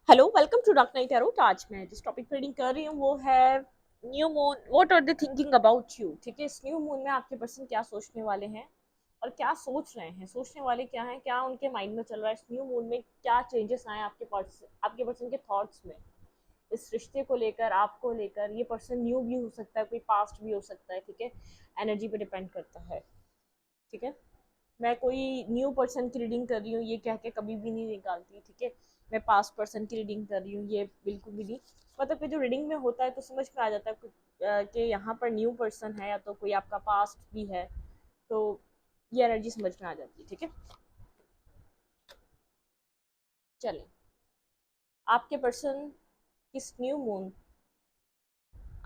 Hello welcome to dark night tarot. आज मैं जिस टॉपिक पर रीडिंग कर रही हूँ वो है new moon, what are they thinking about you. ठीक है, इस न्यू मून में आपके पर्सन क्या सोचने वाले हैं और क्या सोच रहे हैं, सोचने वाले क्या हैं, क्या उनके माइंड में चल रहा है, इस न्यू मून में क्या चेंजेस आए आपके पर्सन के थॉट्स में, इस रिश्ते को लेकर, आपको लेकर। ये पर्सन न्यू भी हो सकता है, कोई पास्ट भी हो सकता है। ठीक है, एनर्जी पे डिपेंड करता है। ठीक है, मैं कोई न्यू पर्सन की रीडिंग कर रही हूँ ये कह के कभी भी नहीं निकालती। ठीक है, मैं पास्ट पर्सन की रीडिंग कर रही हूँ ये बिल्कुल भी नहीं। मतलब कि जो रीडिंग में होता है तो समझ में आ जाता है कि यहाँ पर न्यू पर्सन है या तो कोई आपका पास्ट भी है, तो ये एनर्जी समझ में आ जाती है। ठीक है, चलें, आपके पर्सन किस न्यू मून,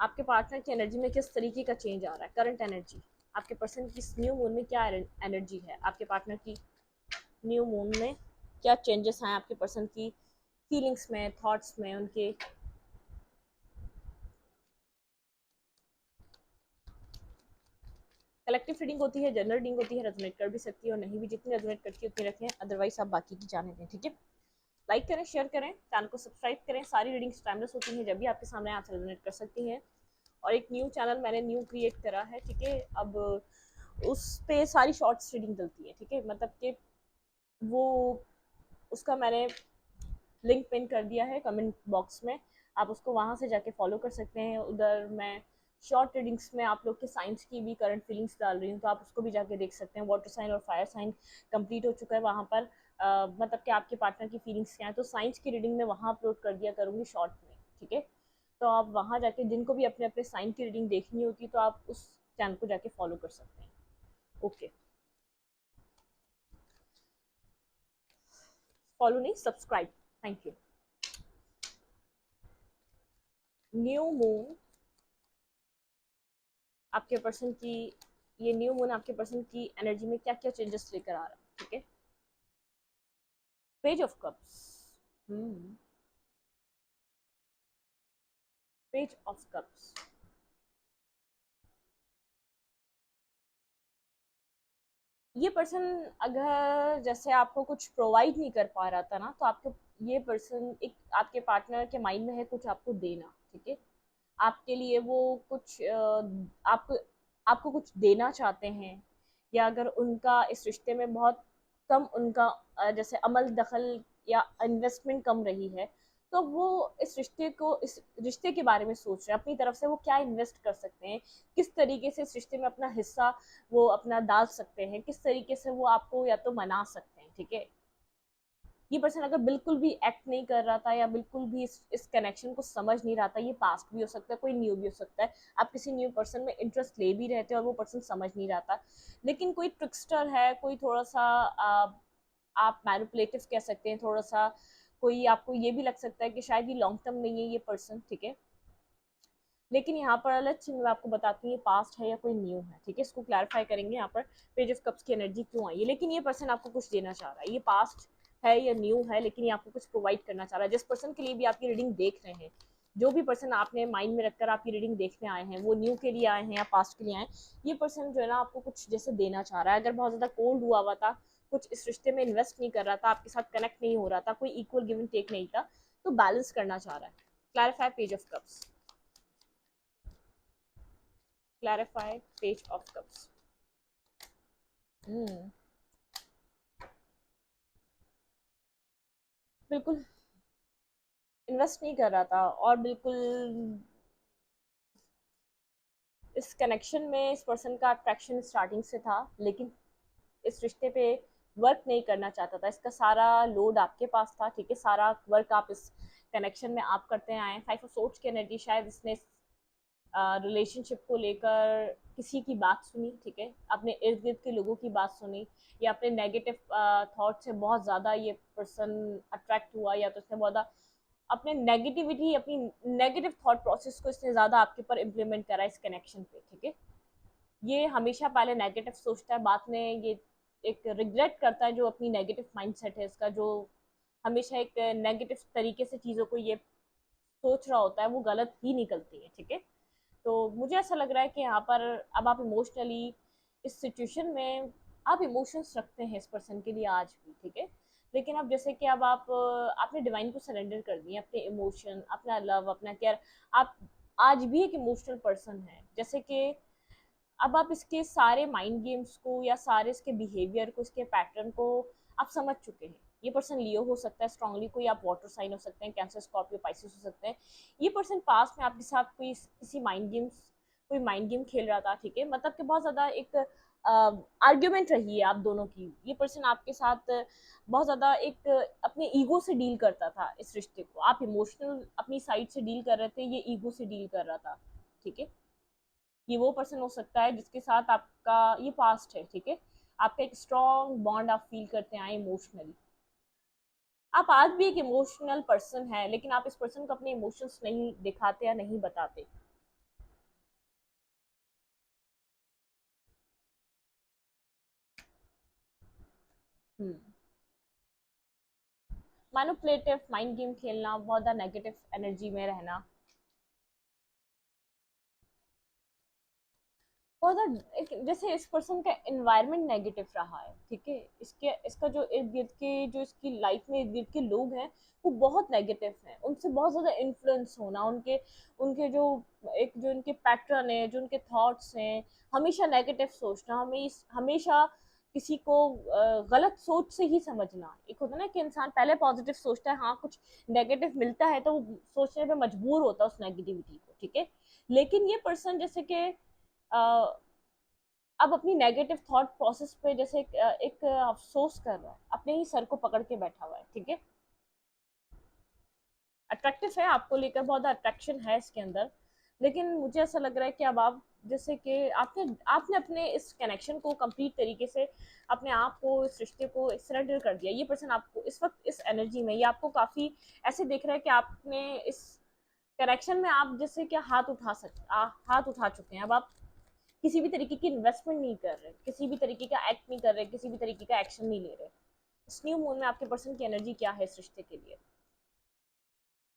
आपके पार्टनर की एनर्जी में किस तरीके का चेंज आ रहा है, करंट एनर्जी। आपके पर्सन की इस न्यू मून में क्या एनर्जी है, आपके पार्टनर की न्यू मून में क्या चेंजेस आए आपके पर्सन की फीलिंग्स में, थॉट्स में, उनके। कलेक्टिव रीडिंग होती है, जनरल रीडिंग होती है, रेजोनेट कर भी सकती है और नहीं भी। जितनी रेजोनेट करती है उतनी रखें, अदरवाइज आप बाकी की जाने दें। ठीक है, लाइक करें, शेयर करें, चैनल को सब्सक्राइब करें। सारी रीडिंग्स टाइमलेस होती हैं, जब भी आपके सामने आप रेजोनेट कर सकती हैं। और एक न्यू चैनल मैंने न्यू क्रिएट करा है। ठीक है, अब उस पे सारी शॉर्ट्स रीडिंग चलती है। ठीक है, मतलब कि वो उसका मैंने लिंक पिन कर दिया है कमेंट बॉक्स में, आप उसको वहाँ से जाके फॉलो कर सकते हैं। उधर मैं शॉर्ट रीडिंग्स में आप लोग के साइंस की भी करंट फीलिंग्स डाल रही हूँ, तो आप उसको भी जाके देख सकते हैं। वाटर साइन और फायर साइन कंप्लीट हो चुका है वहाँ पर। मतलब कि आपके पार्टनर की फीलिंग्स क्या है, तो साइंस की रीडिंग में वहाँ अपलोड कर दिया करूँगी शॉर्ट में। ठीक है, तो आप वहाँ जाके, जिनको भी अपने अपने साइन की रीडिंग देखनी होती तो आप उस चैनल को जाके फॉलो कर सकते हैं। ओके, फॉलो नहीं, subscribe. Thank you. New moon आपके पर्सन की, ये न्यू मून आपके पर्सन की एनर्जी में क्या क्या चेंजेस लेकर आ रहा है। ठीक है, page of cups, page of cups. ये पर्सन अगर जैसे आपको कुछ प्रोवाइड नहीं कर पा रहा था ना, तो आपके ये पर्सन एक आपके पार्टनर के माइंड में है कुछ आपको देना। ठीक है, आपके लिए वो कुछ आपको आपको कुछ देना चाहते हैं, या अगर उनका इस रिश्ते में बहुत कम उनका जैसे अमल दखल या इन्वेस्टमेंट कम रही है, तो वो इस रिश्ते के बारे में सोच रहे हैं, अपनी तरफ से वो क्या इन्वेस्ट कर सकते हैं, किस तरीके से इस रिश्ते में अपना हिस्सा वो अपना डाल सकते हैं, किस तरीके से वो आपको या तो मना सकते हैं। ठीक है, ये पर्सन अगर बिल्कुल भी एक्ट नहीं कर रहा था या बिल्कुल भी इस कनेक्शन को समझ नहीं रहा था, ये पास्ट भी हो सकता है, कोई न्यू भी हो सकता है। आप किसी न्यू पर्सन में इंटरेस्ट ले भी रहते हो और वो पर्सन समझ नहीं रहा था, लेकिन कोई ट्रिक्स्टर है, कोई थोड़ा सा आप मैनिपुलेटिव कह सकते हैं थोड़ा सा, कोई आपको ये भी लग सकता है कि शायद ये लॉन्ग टर्म नहीं है ये पर्सन। ठीक है, लेकिन यहाँ पर अलग चीज मैं आपको बताती हूँ, ये पास्ट है या कोई न्यू है। ठीक है, इसको क्लैरिफाई करेंगे यहाँ पर। पेज ऑफ कप्स की एनर्जी क्यों आई है, लेकिन ये पर्सन आपको कुछ देना चाह रहा है, ये पास्ट है या न्यू है, लेकिन ये आपको कुछ प्रोवाइड करना चाह रहा है। जिस पर्सन के लिए भी आपकी रीडिंग देख रहे हैं, जो भी पर्सन आपने माइंड में रखकर आपकी रीडिंग देखने आए हैं, वो न्यू के लिए आए हैं या पास्ट के लिए आए हैं, ये पर्सन जो है ना आपको कुछ जैसे देना चाह रहा है। अगर बहुत ज्यादा कोल्ड हुआ हुआ था, कुछ इस रिश्ते में इन्वेस्ट नहीं कर रहा था, आपके साथ कनेक्ट नहीं हो रहा था, कोई इक्वल गिव एंड टेक नहीं था, तो बैलेंस करना चाह रहा है। Clarify page of cups, clarify page of cups. बिल्कुल इन्वेस्ट नहीं कर रहा था और बिल्कुल इस कनेक्शन में इस पर्सन का अट्रैक्शन स्टार्टिंग से था, लेकिन इस रिश्ते पे वर्क नहीं करना चाहता था। इसका सारा लोड आपके पास था। ठीक है, सारा वर्क आप इस कनेक्शन में आप करते आए हैं। 5 ऑफ सोर्ड्स की एनर्जी, शायद इसने रिलेशनशिप को लेकर किसी की बात सुनी। ठीक है, अपने इर्द गिर्द के लोगों की बात सुनी, या अपने नेगेटिव थॉट से बहुत ज़्यादा ये पर्सन अट्रैक्ट हुआ, या तो इसने बहुत अपने नेगेटिविटी, अपनी नेगेटिव थॉट प्रोसेस को इसने ज़्यादा आपके ऊपर इम्प्लीमेंट करा इस कनेक्शन पे। ठीक है, ये हमेशा पहले नेगेटिव सोचता है, बाद में ये एक रिग्रेट करता है, जो अपनी नेगेटिव माइंडसेट है इसका, जो हमेशा एक नेगेटिव तरीके से चीज़ों को ये सोच रहा होता है, वो गलत ही निकलती है। ठीक है, तो मुझे ऐसा लग रहा है कि यहाँ पर अब आप इमोशनली इस सिचुएशन में आप इमोशंस रखते हैं इस पर्सन के लिए आज भी। ठीक है, लेकिन अब जैसे कि अब आप आपने डिवाइन को सरेंडर कर दिए अपने इमोशन, अपना लव, अपना केयर। आप आज भी एक इमोशनल पर्सन है, जैसे कि अब आप इसके सारे माइंड गेम्स को या सारे इसके बिहेवियर को, इसके पैटर्न को आप समझ चुके हैं। ये पर्सन लियो हो सकता है स्ट्रांगली, कोई आप वाटर साइन हो सकते हैं, कैंसर, स्कॉर्पियो, पाइसिस हो सकते हैं। ये पर्सन पास्ट में आपके साथ कोई किसी माइंड गेम खेल रहा था, ठीक है, मतलब कि बहुत ज्यादा एक आर्ग्यूमेंट रही है आप दोनों की। ये पर्सन आपके साथ बहुत ज्यादा एक अपने ईगो से डील करता था इस रिश्ते को। आप इमोशनल अपनी साइड से डील कर रहे थे, ये ईगो से डील कर रहा था, ठीक है। ये वो पर्सन हो सकता है जिसके साथ आपका ये पास्ट है, ठीक है। आपका एक स्ट्रॉन्ग बॉन्ड आप फील करते हैं इमोशनली। आप आज भी एक इमोशनल पर्सन है, लेकिन आप इस पर्सन को अपने इमोशंस नहीं दिखाते या नहीं बताते। हम्म। मैनिपुलेटिव, माइंड गेम खेलना, बहुत ज्यादा नेगेटिव एनर्जी में रहना, बहुत ज्यादा जैसे इस पर्सन का एनवायरनमेंट नेगेटिव रहा है, ठीक है। इसके इसका जो इर्द गिर्द के, जो इसकी लाइफ में इर्द गिर्द के लोग हैं, वो बहुत नेगेटिव हैं। उनसे बहुत ज्यादा इन्फ्लुएंस होना, उनके उनके जो एक जो उनके पैटर्न है, जो उनके थॉट्स हैं, हमेशा नेगेटिव सोचना, हमेशा किसी को गलत सोच से ही समझना। एक होता है ना कि इंसान पहले पॉजिटिव सोचता है, हाँ कुछ नेगेटिव मिलता है तो वो सोचने पे मजबूर होता है उस नेगेटिविटी को, ठीक है। लेकिन ये पर्सन जैसे कि अब अपनी नेगेटिव थॉट प्रोसेस पे जैसे एक अफसोस कर रहा है, अपने ही सर को पकड़ के बैठा हुआ है, ठीक है। अट्रैक्टिव है, आपको लेकर बहुत अट्रैक्शन है इसके अंदर। लेकिन मुझे ऐसा लग रहा है कि अब आप जैसे कि आपने आपने अपने इस कनेक्शन को कंप्लीट तरीके से, अपने आप को, इस रिश्ते को सरेंडर कर दिया। ये पर्सन आपको इस वक्त इस एनर्जी में, ये आपको काफी ऐसे देख रहा है कि आपने इस कनेक्शन में आप जैसे कि हाथ उठा चुके हैं। अब आप किसी भी तरीके की इन्वेस्टमेंट नहीं कर रहे, किसी भी तरीके का एक्ट नहीं कर रहे, किसी भी तरीके का एक्शन नहीं ले रहे। इस न्यू मून में आपके पर्सन की एनर्जी क्या है इस रिश्ते के लिए?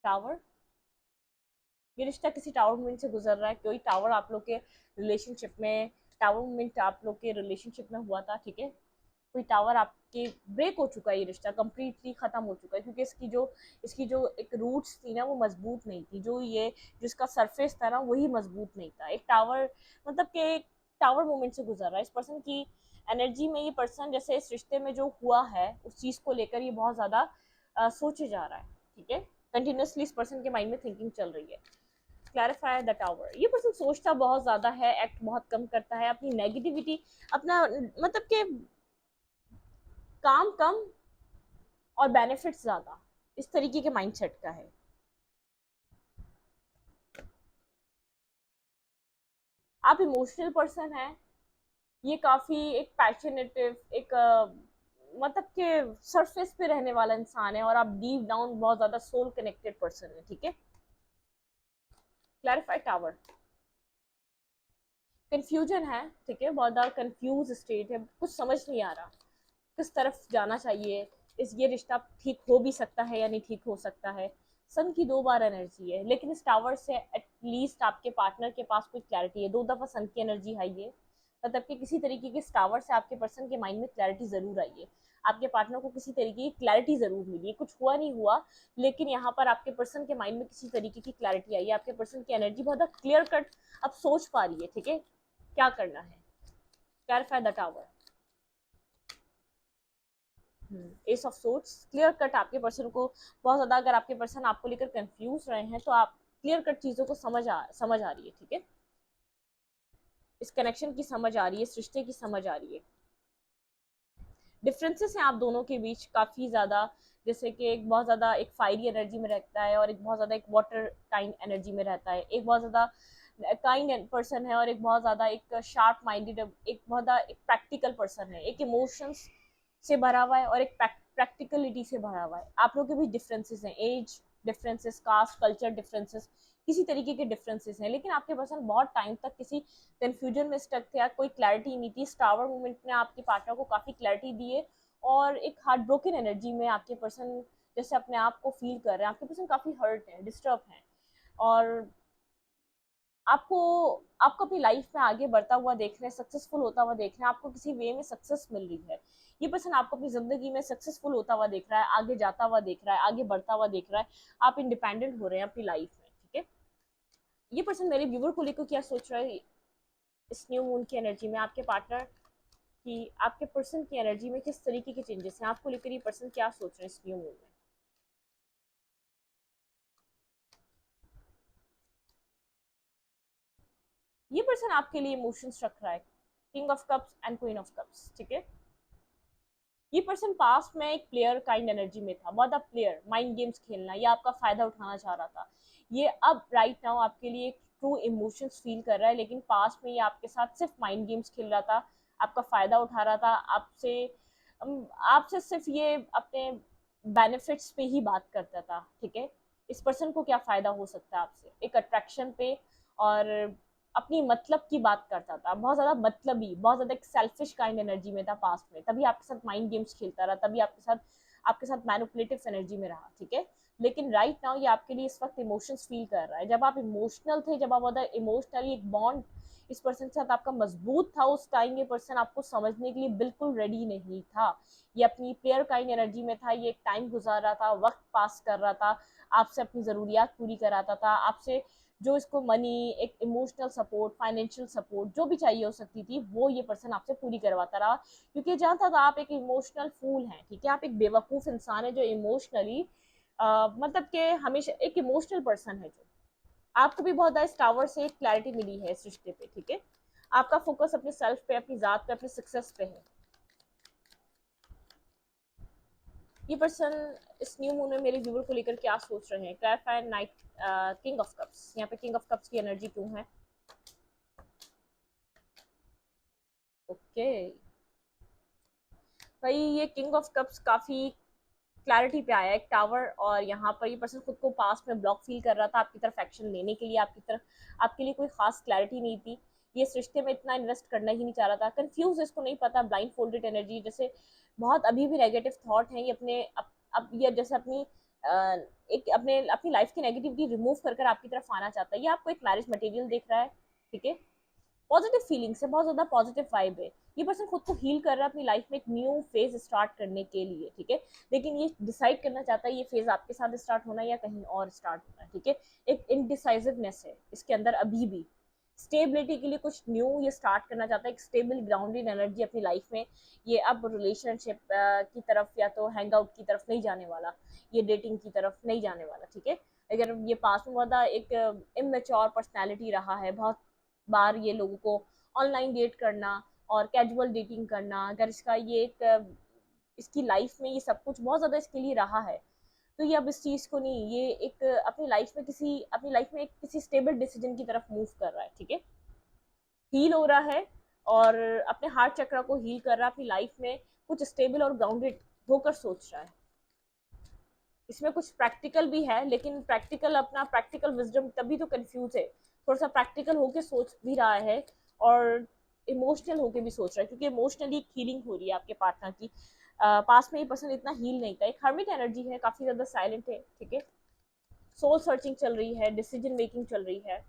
टावर। ये रिश्ता किसी टावर मूवमेंट से गुजर रहा है, कोई टावर आप लोग के रिलेशनशिप में, टावर मूवमेंट आप लोग के रिलेशनशिप में हुआ था, ठीक है। कोई टावर आपके ब्रेक हो चुका है, ये रिश्ता कंप्लीटली खत्म हो चुका है, क्योंकि इसकी जो एक रूट्स थी ना वो मजबूत नहीं थी, जो ये जिसका सरफेस था ना वही मजबूत नहीं था। एक टावर मतलब कि एक टावर मोमेंट से गुजर रहा है इस पर्सन की एनर्जी में। ये पर्सन जैसे इस रिश्ते में जो हुआ है उस चीज को लेकर ये बहुत ज्यादा सोचे जा रहा है, ठीक है। कंटिन्यूसली इस पर्सन के माइंड में थिंकिंग चल रही है। Clarify the tower. ये पर्सन सोचता बहुत ज्यादा है, एक्ट बहुत कम करता है, अपनी नेगेटिविटी, अपना मतलब कि काम कम और बेनिफिट्स ज्यादा, इस तरीके के माइंडसेट का है। आप इमोशनल पर्सन है, ये काफी एक पैशनेटिव, एक मतलब के सरफेस पे रहने वाला इंसान है, और आप डीप डाउन बहुत ज्यादा सोल कनेक्टेड पर्सन है, ठीक है। Clarify tower. कंफ्यूजन है, ठीक है, बहुत ज्यादा कंफ्यूज स्टेट है, कुछ समझ नहीं आ रहा किस तरफ जाना चाहिए। इस ये रिश्ता ठीक हो भी सकता है या नहीं ठीक हो सकता है। सन की 2 बार एनर्जी है, लेकिन इस टावर से एटलीस्ट आपके पार्टनर के पास कोई क्लैरिटी है। 2 दफा सन की एनर्जी है ये, मतलब कि किसी तरीके के इस टावर से आपके पर्सन के माइंड में क्लैरिटी जरूर आई है। आपके पार्टनर को किसी तरीके की क्लैरिटी जरूर मिली है, कुछ हुआ नहीं हुआ, लेकिन यहाँ पर आपके पर्सन के माइंड में किसी तरीके की क्लैरिटी आई है। आपके पर्सन की एनर्जी बहुत क्लियर कट अब सोच पा रही है, ठीक है, क्या करना है। Clarify the tower. S of sorts, clear cut आपके पर्सन को बहुत ज्यादा, अगर आपके पर्सन आपको लेकर कंफ्यूज रहे हैं तो आप क्लियर कट चीजों को समझ आ रही है, ठीक है। इस कनेक्शन की समझ आ रही है, इस रिश्ते की समझ आ रही है। डिफरेंसेस हैं आप दोनों के बीच काफी ज्यादा, जैसे कि एक बहुत ज्यादा एक फायरी एनर्जी में रहता है, और एक बहुत ज्यादा एक वाटर काइंड एनर्जी में रहता है। एक बहुत ज्यादा काइंड पर्सन है, और एक बहुत ज्यादा एक शार्प माइंडेड, एक बहुत ज्यादा एक प्रैक्टिकल पर्सन है। एक इमोशंस से भरा हुआ है और एक प्रैक्टिकलिटी से भरा हुआ है। आप लोगों के भी डिफरेंसेस हैं, age differences, caste culture differences, किसी तरीके के डिफरेंसेस हैं, लेकिन आपके पर्सन बहुत टाइम तक किसी कंफ्यूजन में स्टक थे, कोई क्लैरिटी नहीं थी। स्टावर मूवमेंट ने आपके पार्टनर को काफी क्लैरिटी दी है, और एक हार्ट ब्रोकन एनर्जी में आपके पर्सन जैसे अपने आप को फील कर रहे हैं। आपके पर्सन काफी हर्ट है, डिस्टर्ब है, और आपको आपको अपनी लाइफ में आगे बढ़ता हुआ देख रहे हैं, सक्सेसफुल होता हुआ देख रहे हैं, आपको किसी वे में सक्सेस मिल रही है। ये पर्सन आपको अपनी जिंदगी में सक्सेसफुल होता हुआ देख रहा है, आगे जाता हुआ देख रहा है, आगे बढ़ता हुआ देख रहा है, आप इंडिपेंडेंट हो रहे हैं अपनी लाइफ में, ठीक है। ये पर्सन मेरे व्यूवर को लेकर क्या सोच रहा है इस न्यू मून की एनर्जी में, आपके पार्टनर की, आपके पर्सन की एनर्जी में किस तरीके के चेंजेस हैं, आपको लेकर ये पर्सन क्या सोच रहे हैं इस न्यू मून में। ये पर्सन आपके लिए इमोशंस रख रहा है, king of cups and queen of cups, ठीक है। ये पर्सन पास्ट में एक प्लेयर काइंड एनर्जी में था, बहुत प्लेयर, माइंड गेम्स खेलना, ये आपका फायदा उठाना चाह रहा था। ये अब राइट नाउ आपके लिए ट्रू इमोशंस फील कर रहा है, लेकिन पास्ट में ये आपके साथ सिर्फ माइंड गेम्स खेल रहा था, आपका फायदा उठा रहा था, आपसे सिर्फ ये अपने बेनिफिट्स पे ही बात करता था, ठीक है। इस पर्सन को क्या फायदा हो सकता है आपसे, एक अट्रैक्शन पे, और अपनी मतलब की बात करता था, बहुत ज्यादा मतलबी, बहुत ज्यादा एक सेल्फिश काइंड एनर्जी में था पास्ट में, तभी आपके साथ माइंड गेम्स खेलता रहा, तभी आपके साथ मैनिपुलेटिव एनर्जी में रहा, ठीक है। लेकिन राइट नाउ ये आपके लिए इस वक्त इमोशंस फील कर रहा है, जब आप इमोशनल थे, जब आप इमोशनली एक बॉन्ड इस पर्सन के साथ आपका मजबूत था, उस टाइम ये पर्सन आपको समझने के लिए बिल्कुल रेडी नहीं था। ये अपनी प्लेयर काइंड एनर्जी में था, ये एक टाइम गुजार रहा था, वक्त पास कर रहा था, आपसे अपनी ज़रूरियात पूरी कराता था, आपसे जो इसको मनी, एक इमोशनल सपोर्ट, फाइनेंशियल सपोर्ट जो भी चाहिए हो सकती थी, वो ये पर्सन आपसे पूरी करवाता रहा, क्योंकि जानता था आप एक इमोशनल फूल हैं, ठीक है, आप एक बेवकूफ़ इंसान है जो इमोशनली मतलब कि हमेशा एक इमोशनल पर्सन है, जो आपको भी बहुत इस टावर से एक क्लैरिटी मिली है इस रिश्ते पे, ठीक है। आपका फोकस अपने सेल्फ पे, अपनी ज़ात पे, अपनी सक्सेस पे है। ये पर्सन इस न्यू मून में मेरे व्यूवर को लेकर क्या सोच रहे हैं, clarify night, king of cups, यहाँ पे किंग ऑफ कप्स की एनर्जी क्यों है, ओके। भाई ये किंग ऑफ कप्स काफी क्लैरिटी पे आया, एक टावर, और यहाँ पर ये पर्सन खुद को पास्ट में ब्लॉक फील कर रहा था आपकी तरफ एक्शन लेने के लिए, आपकी तरफ आपके लिए कोई खास क्लैरिटी नहीं थी, ये इस रिश्ते में इतना इन्वेस्ट करना ही नहीं चाह रहा था, कंफ्यूज, इसको नहीं पता, ब्लाइंड फोल्डेड एनर्जी, जैसे बहुत अभी भी नेगेटिव थॉट है, ये अपने अब ये जैसे अपनी एक अपने अपनी लाइफ की नेगेटिविटी रिमूव कर कर आपकी तरफ आना चाहता है, ये आपको एक मैरिज मटेरियल देख रहा है, ठीक है। पॉजिटिव फीलिंग्स है, बहुत ज्यादा पॉजिटिव वाइब है, ये पर्सन खुद को हील कर रहा है अपनी लाइफ में एक न्यू फेज स्टार्ट करने के लिए, ठीक है। लेकिन ये डिसाइड करना चाहता है ये फेज आपके साथ स्टार्ट होना है या कहीं और स्टार्ट होना है, ठीक है। एक इनडिसाइसिवनेस है इसके अंदर अभी भी, स्टेबिलिटी के लिए कुछ न्यू ये स्टार्ट करना चाहता है, एक स्टेबल ग्राउंडेड एनर्जी अपनी लाइफ में, ये अब रिलेशनशिप की तरफ या तो हैंग आउट की तरफ नहीं जाने वाला, ये डेटिंग की तरफ नहीं जाने वाला, ठीक है। अगर ये पास में बहुत एक इमेच्योर पर्सनैलिटी रहा है, बहुत बार ये लोगों को ऑनलाइन डेट करना और कैजुअल डेटिंग करना, अगर इसका ये एक इसकी लाइफ में ये सब कुछ बहुत ज़्यादा इसके लिए रहा है, तो ये अब इस चीज़ को नहीं, ये एक अपनी लाइफ में एक किसी स्टेबल डिसीजन की तरफ मूव कर रहा है, ठीक है। हील हो रहा है, और अपने हार्ट चक्र को हील कर रहा है, अपनी लाइफ में कुछ स्टेबल और ग्राउंडेड होकर सोच रहा है। इसमें कुछ प्रैक्टिकल भी है, लेकिन प्रैक्टिकल विजडम तभी तो कंफ्यूज है, थोड़ा सा प्रैक्टिकल होके सोच भी रहा है, और इमोशनल होके भी सोच रहा है, क्योंकि इमोशनली हीलिंग हो रही है आपके पार्टनर की। पास में ये पर्सन इतना हील नहीं था, एक हर्मिट एनर्जी है, काफी ज्यादा साइलेंट है, ठीक है। सोल सर्चिंग चल रही है, डिसीजन मेकिंग चल रही है।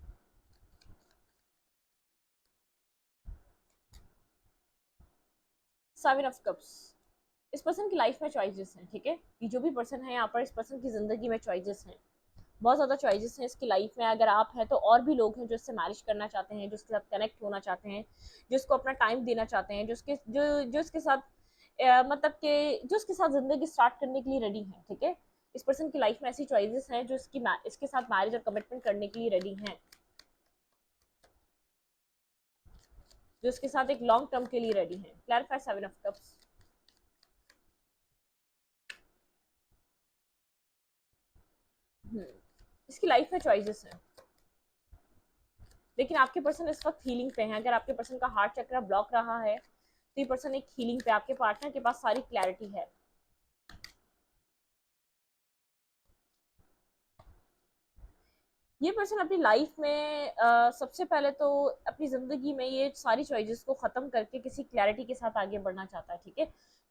सेवन ऑफ कप्स, इस पर्सन की लाइफ में चॉइसेस हैं, ठीक है। ये जो भी पर्सन है यहाँ पर, इस पर्सन की जिंदगी में चॉइसेस हैं, बहुत ज़्यादा चॉइसेस हैं इसकी लाइफ में। अगर आप हैं तो और भी लोग हैं जो इससे मैरिज करना चाहते हैं, जो इसके साथ कनेक्ट होना चाहते हैं, जो इसको अपना टाइम देना चाहते हैं, जो इसके साथ मतलब कि जो इसके साथ ज़िंदगी स्टार्ट करने के लिए रेडी हैं, ठीक है। इस पर्सन की लाइफ में ऐसी चॉइसेस हैं जो इसके साथ मैरिज और कमिटमेंट करने के लिए रेडी हैं, जो इसके साथ एक लॉन्ग टर्म के लिए रेडी हैं। Clarify seven of cups. इसकी लाइफ में चॉइसेस हैं, लेकिन आपके पर्सन इस वक्त हीलिंग पे हैं। अगर आपके पर्सन का हार्ट चक्र ब्लॉक रहा है तो ये पर्सन एक हीलिंग पे, आपके पार्टनर के पास सारी क्लैरिटी है। ये पर्सन अपनी लाइफ में सबसे पहले तो अपनी जिंदगी में ये सारी चॉइसेस को खत्म करके किसी क्लैरिटी के साथ आगे बढ़ना चाहता है, ठीक है।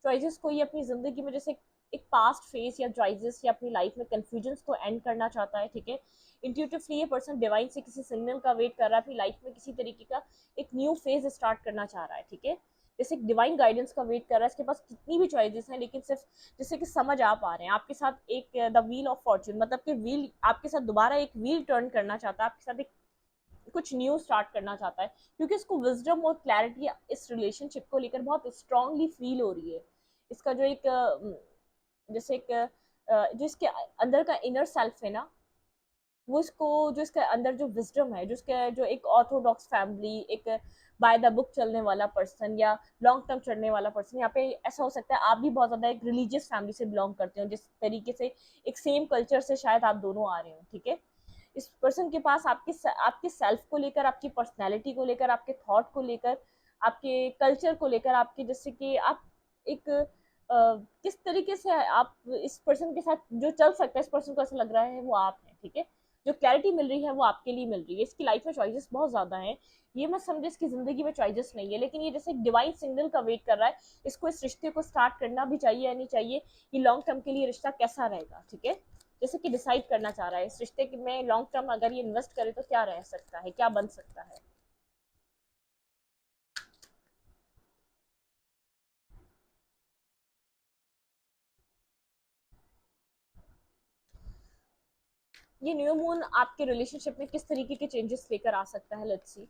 चॉइसेस को ये अपनी जिंदगी में जैसे एक पास्ट फेज या चॉइसेस या अपनी लाइफ में कंफ्यूजन्स को एंड करना चाहता है, ठीक है। इंट्यूटिवली ये पर्सन डिवाइन से किसी सिग्नल का वेट कर रहा है, अपनी लाइफ में किसी तरीके का एक न्यू फेज स्टार्ट करना चाह रहा है, ठीक है। जैसे डिवाइन गाइडेंस का वेट कर रहा है, इसके पास कितनी भी चॉइसेस हैं, लेकिन सिर्फ जैसे कि समझ आ पा रहे हैं आपके साथ एक द व्हील ऑफ फॉर्चून, मतलब कि व्हील आपके साथ दोबारा एक व्हील टर्न करना चाहता है, आपके साथ एक कुछ न्यू स्टार्ट करना चाहता है, क्योंकि इसको विजडम और क्लैरिटी इस रिलेशनशिप को लेकर बहुत स्ट्रांगली फील हो रही है। इसका जो एक जैसे एक जो इसके अंदर का इनर सेल्फ है ना, वो इसको जो इसके अंदर जो विजडम है, जो इसके जो एक ऑर्थोडॉक्स फैमिली, एक बाय द बुक चलने वाला पर्सन या लॉन्ग टर्म चलने वाला पर्सन, यहाँ पे ऐसा हो सकता है आप भी बहुत ज्यादा एक रिलीजियस फैमिली से बिलोंग करते हो, जिस तरीके से एक सेम कल्चर से शायद आप दोनों आ रहे हो, ठीक है। इस पर्सन के पास आपके सेल्फ को लेकर, आपकी पर्सनैलिटी को लेकर, आपके थॉट को लेकर, आपके कल्चर को लेकर, आपके जैसे कि आप एक किस तरीके से आप इस पर्सन के साथ जो चल सकता है, इस पर्सन को ऐसा लग रहा है वो आप हैं, ठीक है। जो क्लैरिटी मिल रही है वो आपके लिए मिल रही है। इसकी लाइफ में चॉइसेस बहुत ज्यादा हैं, ये मत समझे इसकी जिंदगी में चॉइसेस नहीं है, लेकिन ये जैसे एक डिवाइन सिग्नल का वेट कर रहा है, इसको इस रिश्ते को स्टार्ट करना भी चाहिए या नहीं चाहिए, ये लॉन्ग टर्म के लिए रिश्ता कैसा रहेगा, ठीक है। जैसे कि डिसाइड करना चाह रहा है इस रिश्ते में लॉन्ग टर्म अगर ये इन्वेस्ट करे तो क्या रह सकता है, क्या बन सकता है। ये न्यू मून आपके रिलेशनशिप में किस तरीके के चेंजेस लेकर आ सकता है, लेट्स सी।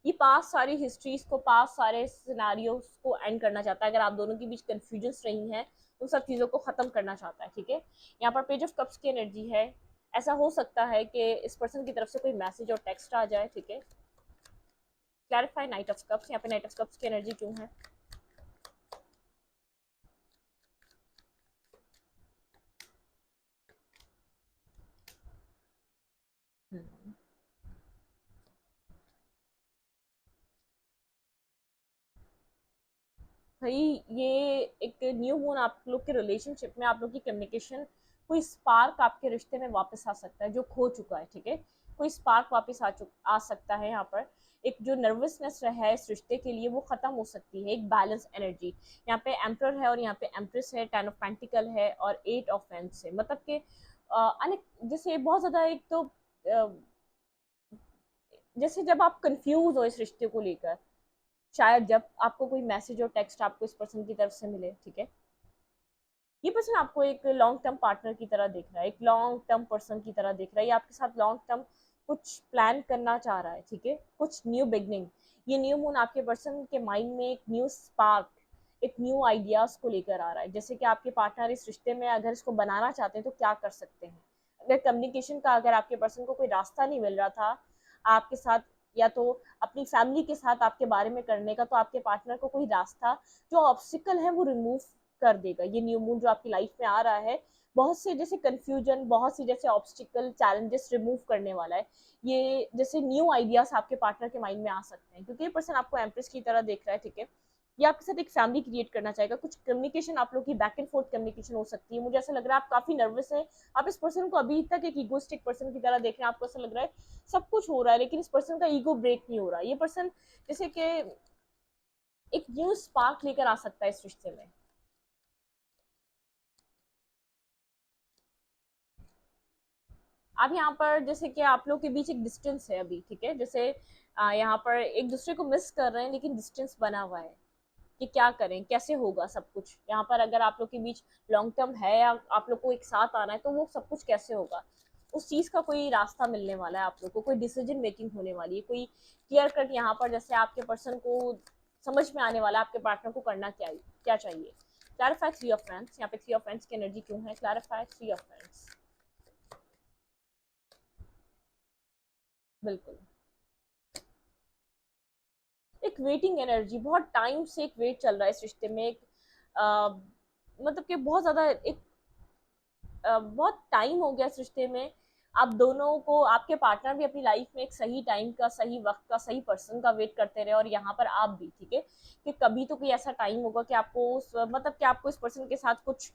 ये पास सारी हिस्ट्रीज को, पास सारे सिनारियोस को एंड करना चाहता है, अगर आप दोनों के बीच कंफ्यूजन्स रही हैं उन सब चीज़ों को ख़त्म करना चाहता है, ठीक है। यहाँ पर पेज ऑफ कप्स की एनर्जी है। ऐसा हो सकता है कि इस पर्सन की तरफ से कोई मैसेज और टेक्स्ट आ जाए, ठीक है। क्लैरिफाई नाइट ऑफ कप्स, यहाँ पे नाइट ऑफ कप्स की एनर्जी क्यों है। भाई ये एक न्यू मून आप लोग के रिलेशनशिप में, आप लोग की कम्युनिकेशन, कोई स्पार्क आपके रिश्ते में वापस आ सकता है जो खो चुका है, ठीक है। कोई स्पार्क वापस आ सकता है। यहाँ पर एक जो नर्वसनेस है इस रिश्ते के लिए वो खत्म हो सकती है, एक बैलेंस एनर्जी। यहाँ पे एम्प्रर है और यहाँ पे एम्प्रेस है, 10 ऑफ पेंटिकल है और 8 ऑफ वेंस है, मतलब कि जैसे बहुत ज्यादा एक तो जैसे जब आप कंफ्यूज हो इस रिश्ते को लेकर, शायद जब आपको कोई मैसेज और टेक्स्ट आपको इस पर्सन की तरफ से मिले, ठीक है। ये पर्सन आपको एक लॉन्ग टर्म पार्टनर की तरह देख रहा है, एक लॉन्ग टर्म पर्सन की तरह देख रहा है, ये आपके साथ लॉन्ग टर्म कुछ प्लान करना चाह रहा है, ठीक है, कुछ न्यू बिगनिंग। ये न्यू मून आपके पर्सन के माइंड में एक न्यू स्पार्क, एक न्यू आइडियाज को लेकर आ रहा है, जैसे कि आपके पार्टनर इस रिश्ते में अगर इसको बनाना चाहते हैं तो क्या कर सकते हैं। अगर कम्युनिकेशन का, अगर आपके पर्सन को कोई रास्ता नहीं मिल रहा था आपके साथ, या तो अपनी फैमिली के साथ आपके बारे में करने का, तो आपके पार्टनर को कोई रास्ता, जो ऑब्स्टिकल है वो रिमूव कर देगा। ये न्यू मून जो आपकी लाइफ में आ रहा है, बहुत से जैसे कंफ्यूजन, बहुत सी जैसे ऑब्स्टिकल चैलेंजेस रिमूव करने वाला है। ये जैसे न्यू आइडियाज आपके पार्टनर के माइंड में आ सकते हैं, क्योंकि ये पर्सन आपको एम्प्रेस की तरह देख रहा है, ठीक है। ये आपके साथ एक फैमिली क्रिएट करना चाहेगा, कुछ कम्युनिकेशन आप लोग की बैक एंड फोर्थ कम्युनिकेशन हो सकती है। मुझे ऐसा लग रहा है आप काफी नर्वस है, आप इस पर्सन को अभी तक एक इगोस्टिक पर्सन की तरह देख रहे हैं, आपको ऐसा लग रहा है सब कुछ हो रहा है लेकिन इस पर्सन का ईगो ब्रेक नहीं हो रहा। ये पर्सन जैसे कि एक न्यू स्पार्क लेकर आ सकता है इस रिश्ते में। अब यहाँ पर जैसे कि आप लोग के बीच एक डिस्टेंस है अभी, ठीक है, जैसे यहाँ पर एक दूसरे को मिस कर रहे हैं लेकिन डिस्टेंस बना हुआ है कि क्या करें, कैसे होगा सब कुछ। यहाँ पर अगर आप लोग के बीच लॉन्ग टर्म है या आप लोग को एक साथ आना है तो वो सब कुछ कैसे होगा, उस चीज का कोई रास्ता मिलने वाला है आप लोग को, कोई डिसीजन मेकिंग होने वाली है, कोई क्लियर कट यहाँ पर जैसे आपके पर्सन को समझ में आने वाला है आपके पार्टनर को करना क्या क्या चाहिए। क्लैरिफाई थ्री ऑफ फ्रेंड्स, यहाँ पे थ्री ऑफ फ्रेंड्स की एनर्जी क्यों है। क्लैरिफाई थ्री ऑफ फ्रेंड्स, बिल्कुल एक वेटिंग एनर्जी, बहुत टाइम से एक वेट चल रहा है इस रिश्ते में, एक मतलब कि बहुत ज्यादा एक बहुत टाइम हो गया इस रिश्ते में। आप दोनों को, आपके पार्टनर भी अपनी लाइफ में एक सही टाइम का, सही वक्त का, सही पर्सन का वेट करते रहे, और यहाँ पर आप भी, ठीक है, कि कभी तो कोई ऐसा टाइम होगा कि आपको मतलब कि आपको इस पर्सन के साथ कुछ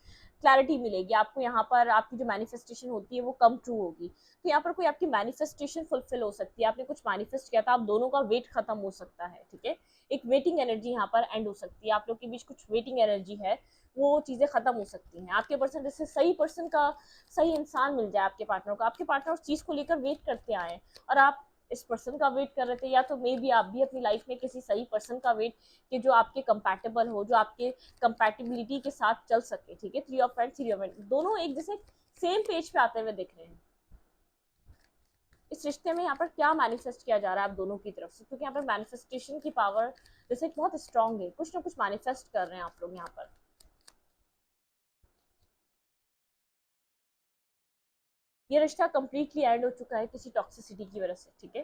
क्लैरिटी मिलेगी, आपको यहाँ पर आपकी जो मैनिफेस्टेशन होती है वो कम ट्रू होगी। तो यहाँ पर कोई आपकी मैनिफेस्टेशन फुलफिल हो सकती है, आपने कुछ मैनिफेस्ट किया था, आप दोनों का वेट खत्म हो सकता है, ठीक है, एक वेटिंग एनर्जी यहाँ पर एंड हो सकती है, आप लोग के बीच कुछ वेटिंग एनर्जी है, वो चीजें खत्म हो सकती हैं। आपके पर्सन जैसे सही पर्सन का, सही इंसान मिल जाए आपके पार्टनर को, आपके पार्टनर उस चीज को लेकर वेट करते आए और आप इस पर्सन का वेट कर रहे थे, या तो मे बी आप भी अपनी लाइफ में किसी सही पर्सन का वेट, कि जो आपके कंपैटिबल हो, जो आपके कंपैटिबिलिटी के साथ चल सके, ठीक है। Three of friends, three of friends, दोनों एक जैसे सेम पेज पे आते हुए दिख रहे हैं। इस रिश्ते में यहाँ पर क्या मैनिफेस्ट किया जा रहा है आप दोनों की तरफ से, क्योंकि यहाँ पर मैनिफेस्टेशन की पावर जैसे बहुत स्ट्रांग है, कुछ ना कुछ मैनिफेस्ट कर रहे हैं आप लोग यहाँ पर। ये रिश्ता कंप्लीटली एंड हो चुका है किसी टॉक्सिसिटी की वजह से, ठीक है।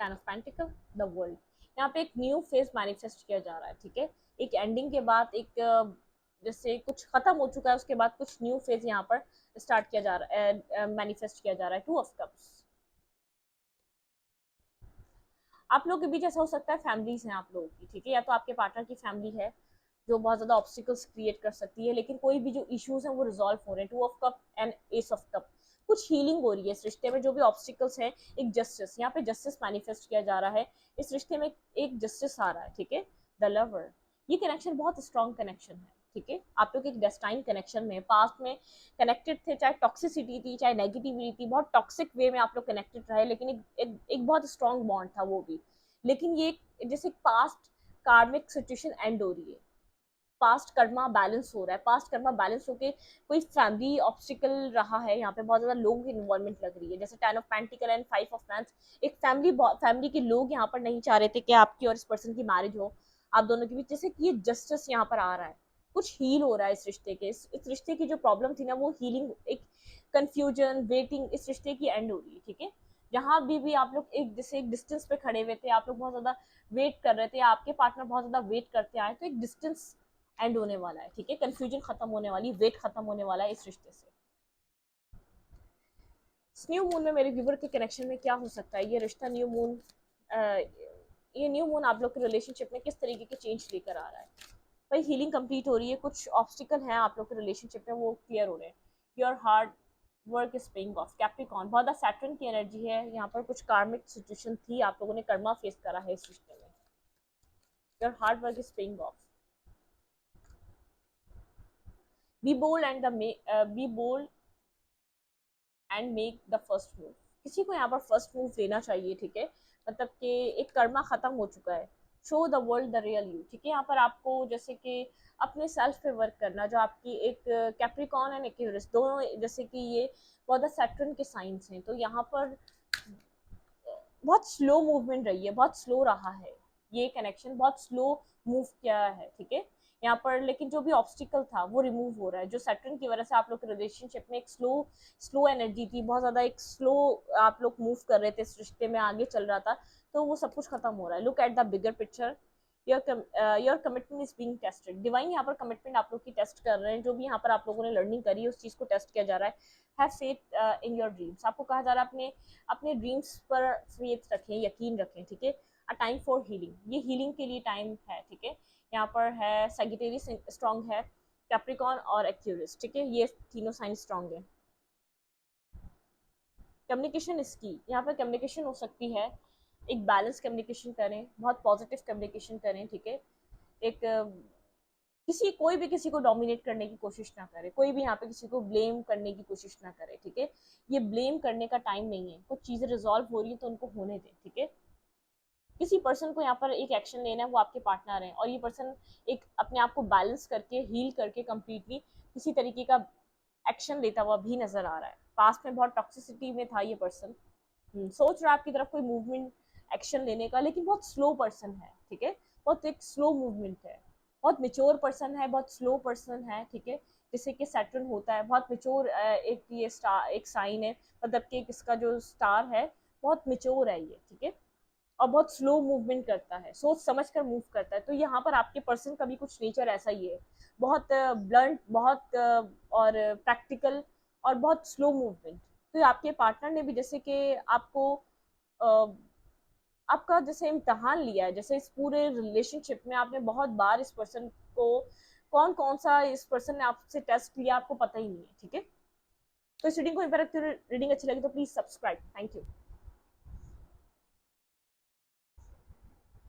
Ten of pentacle, the world, यहाँ पे एक न्यू फेज मैनिफेस्ट किया जा रहा है, ठीक है। एक एंडिंग के बाद एक जैसे कुछ खत्म हो चुका है, उसके बाद कुछ न्यू फेज यहाँ पर स्टार्ट किया जा रहा है, मैनिफेस्ट किया जा रहा है। टू ऑफ कप्स, आप लोगों के बीच ऐसा हो सकता है फैमिलीज हैं आप लोगों की, ठीक है, या तो आपके पार्टनर की फैमिली है जो बहुत ज्यादा ऑब्स्टिकल्स क्रिएट कर सकती है, लेकिन कोई भी जो इश्यूज हैं वो रिजॉल्व हो रहे हैं। Two of cup and S of cup, कुछ हीलिंग हो रही है इस रिश्ते में, जो भी ऑब्स्टिकल्स हैं, एक जस्टिस, यहाँ पे जस्टिस मैनिफेस्ट किया जा रहा है इस रिश्ते में, एक जस्टिस आ रहा है, ठीक है। द लवर, ये कनेक्शन बहुत स्ट्रॉन्ग कनेक्शन है, ठीक है, आप लोग एक डेस्टाइन कनेक्शन में पास्ट में कनेक्टेड थे, चाहे टॉक्सिसिटी थी, चाहे नेगेटिविटी थी, बहुत टॉक्सिक वे में आप लोग कनेक्टेड रहे, लेकिन एक बहुत स्ट्रॉन्ग बॉन्ड था वो भी। लेकिन ये जैसे पास्ट कार्मिक सिचुएशन एंड हो रही है, पास्ट कर्मा बैलेंस हो रहा है, पास्ट कर्मा बैलेंस होके कोई फैमिली ऑब्स्टिकल रहा है, यहाँ पे बहुत ज्यादा लोगों की इन्वॉल्वमेंट लग रही है, जैसे ten of pentacle and five of wands, एक फैमिली के लोग यहाँ पर नहीं चाह रहे थे कि आपकी और इस पर्सन की मैरिज हो, आप दोनों के बीच, जैसे कि ये जस्टिस यहाँ पर आ रहा है, कुछ हील हो रहा है इस रिश्ते के, इस रिश्ते की जो प्रॉब्लम थी ना वो हीलिंग, एक कंफ्यूजन वेटिंग, इस रिश्ते की एंड हो रही है, ठीक है। जहां भी आप लोग एक जैसे एक डिस्टेंस पे खड़े हुए थे, आप लोग बहुत ज्यादा वेट कर रहे थे, आपके पार्टनर बहुत ज्यादा वेट करते आए, तो एक डिस्टेंस एंड होने वाला है, ठीक है, कंफ्यूजन खत्म होने वाली, वेट खत्म होने वाला है इस रिश्ते से। इस न्यू मून में मेरे व्यूवर के कनेक्शन में क्या हो सकता है, ये रिश्ता न्यू मून, ये न्यू मून आप लोग के रिलेशनशिप में किस तरीके के चेंज लेकर आ रहा है। भाई हीलिंग कंप्लीट हो रही है, कुछ ऑब्स्टिकल हैं आप लोग के रिलेशनशिप में वो क्लियर हो रहे हैं। Your hard work is paying of, Capricorn, बहुत ज़्यादा सैटर्न की एनर्जी है यहाँ पर, कुछ कार्मिक सिचुएशन थी, आप लोगों ने कर्मा फेस करा है इस रिश्ते में। Your hard work is paying off, be bold and the be bold and make the first move, किसी को यहाँ पर फर्स्ट मूव लेना चाहिए, ठीक है, मतलब कि एक कर्मा खत्म हो चुका है। Show the world the real you, ठीक है, यहाँ पर आपको जैसे कि अपने सेल्फ पे वर्क करना, जो आपकी एक कैप्रिकॉन एंड एक्यूरियस दोनों जैसे कि ये बहुत सैटर्न के साइंस हैं, तो यहाँ पर बहुत स्लो मूवमेंट रही है, बहुत स्लो रहा है, ये कनेक्शन बहुत स्लो मूव किया है, ठीक है, यहाँ पर। लेकिन जो भी ऑब्स्टिकल था वो रिमूव हो रहा है, जो सैटर्न की वजह से आप लोग के रिलेशनशिप में एक स्लो स्लो एनर्जी थी, बहुत ज्यादा एक स्लो आप लोग मूव कर रहे थे, इस रिश्ते में आगे चल रहा था, तो वो सब कुछ खत्म हो रहा है। Look at the bigger picture, your commitment is being tested, divine यहाँ पर कमिटमेंट आप लोग की टेस्ट कर रहे हैं, जो भी यहाँ पर आप लोगों ने लर्निंग करी है उस चीज को टेस्ट किया जा रहा है। Have faith in your dreams, आपको कहा जा रहा है अपने अपने ड्रीम्स पर फेथ रखें, यकीन रखें, ठीक है। अ टाइम फॉर हीलिंग, ये हीलिंग के लिए टाइम है, ठीक है, यहाँ पर है सैजिटेरियस स्ट्रांग है, कैप्रिकॉर्न और एक्यूरियस, ठीक है, ये तीनों साइन स्ट्रांग है। कम्युनिकेशन इसकी यहाँ पर कम्युनिकेशन हो सकती है, एक बैलेंस कम्युनिकेशन करें, बहुत पॉजिटिव कम्युनिकेशन करें, ठीक है, एक किसी कोई भी किसी को डोमिनेट करने की कोशिश ना करे, कोई भी यहाँ पे किसी को ब्लेम करने की कोशिश ना करे, ठीक है, ये ब्लेम करने का टाइम नहीं है, कुछ चीजें रिजॉल्व हो रही है तो उनको होने दें, ठीक है। किसी पर्सन को यहाँ पर एक एक्शन लेना है, वो आपके पार्टनर है, और ये पर्सन एक अपने आप को बैलेंस करके हील करके कम्प्लीटली किसी तरीके का एक्शन लेता हुआ भी नजर आ रहा है। पास्ट में बहुत टॉक्सिसिटी में था ये पर्सन, सोच रहा है आपकी तरफ कोई मूवमेंट एक्शन लेने का, लेकिन बहुत स्लो पर्सन है, ठीक है, बहुत एक स्लो मूवमेंट है, बहुत मेच्योर पर्सन है, बहुत स्लो पर्सन है, ठीक है, जैसे कि सैटर्न होता है बहुत मेच्योर, एक ये स्टार एक साइन है, मतलब कि इसका जो स्टार है बहुत मेच्योर है ये, ठीक है। और बहुत स्लो मूवमेंट करता है, सोच समझ कर मूव करता है। तो यहाँ पर आपके पर्सन का भी कुछ नेचर ऐसा ही है, बहुत ब्लंट, बहुत और प्रैक्टिकल और बहुत स्लो मूवमेंट। तो आपके पार्टनर ने भी जैसे कि आपको आपका जैसे इम्तहान लिया है, जैसे इस पूरे रिलेशनशिप में आपने बहुत बार इस पर्सन को, कौन कौन सा इस पर्सन ने आपसे टेस्ट लिया आपको पता ही नहीं है, ठीक है। तो इस रीडिंग को, रीडिंग अच्छी लगी तो प्लीज सब्सक्राइब। Thank you.